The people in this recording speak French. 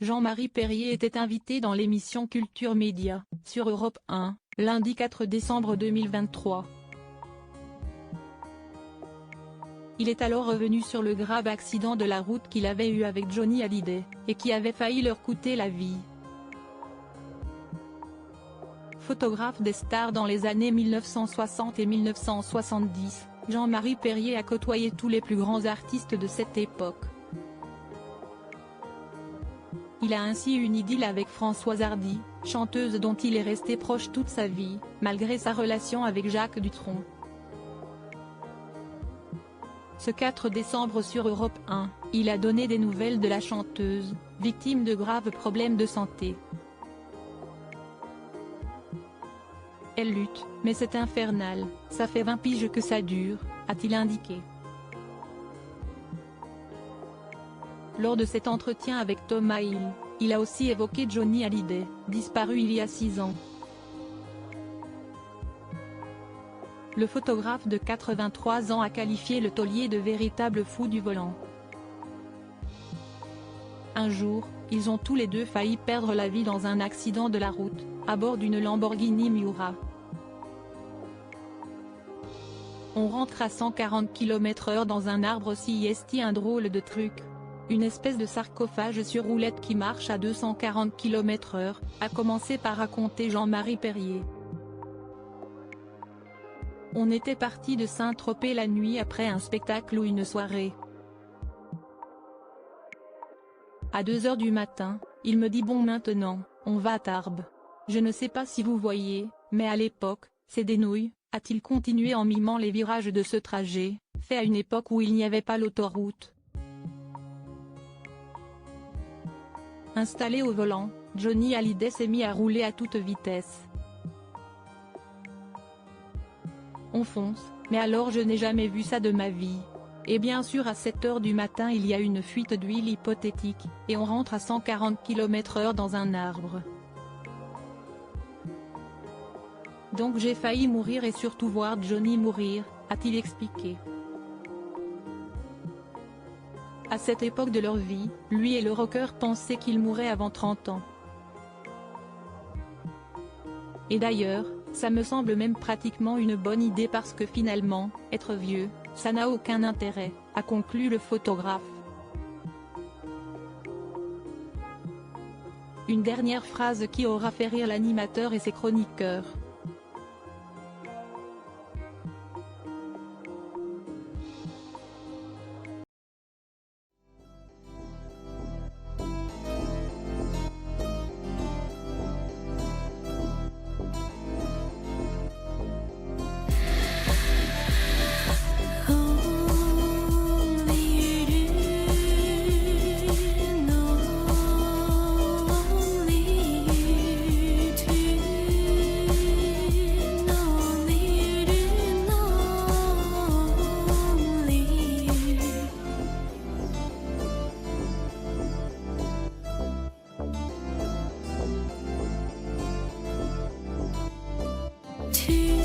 Jean-Marie Perrier était invité dans l'émission Culture Média, sur Europe 1, lundi 4 décembre 2023. Il est alors revenu sur le grave accident de la route qu'il avait eu avec Johnny Hallyday, et qui avait failli leur coûter la vie. Photographe des stars dans les années 1960 et 1970, Jean-Marie Perrier a côtoyé tous les plus grands artistes de cette époque. Il a ainsi une idylle avec Françoise Hardy, chanteuse dont il est resté proche toute sa vie, malgré sa relation avec Jacques Dutronc. Ce 4 décembre sur Europe 1, il a donné des nouvelles de la chanteuse, victime de graves problèmes de santé. Elle lutte, mais c'est infernal, ça fait 20 piges que ça dure, a-t-il indiqué. Lors de cet entretien avec Thomas Hill, il a aussi évoqué Johnny Hallyday, disparu il y a 6 ans. Le photographe de 83 ans a qualifié le taulier de véritable fou du volant. Un jour, ils ont tous les deux failli perdre la vie dans un accident de la route, à bord d'une Lamborghini Miura. On rentre à 140 km/h dans un arbre si est un drôle de truc. Une espèce de sarcophage sur roulette qui marche à 240 km/h, a commencé par raconter Jean-Marie Perrier. On était parti de Saint-Tropez la nuit après un spectacle ou une soirée. À 2 h du matin, il me dit bon maintenant, on va à Tarbes. Je ne sais pas si vous voyez, mais à l'époque, c'est des nouilles, a-t-il continué en mimant les virages de ce trajet, fait à une époque où il n'y avait pas l'autoroute. Installé au volant, Johnny Hallyday s'est mis à rouler à toute vitesse. On fonce, mais alors je n'ai jamais vu ça de ma vie. Et bien sûr à 7 h du matin il y a une fuite d'huile hypothétique, et on rentre à 140 km/h dans un arbre. Donc j'ai failli mourir et surtout voir Johnny mourir, a-t-il expliqué. À cette époque de leur vie, lui et le rocker pensaient qu'il mourrait avant 30 ans. Et d'ailleurs, ça me semble même pratiquement une bonne idée parce que finalement, être vieux, ça n'a aucun intérêt, a conclu le photographe. Une dernière phrase qui aura fait rire l'animateur et ses chroniqueurs. To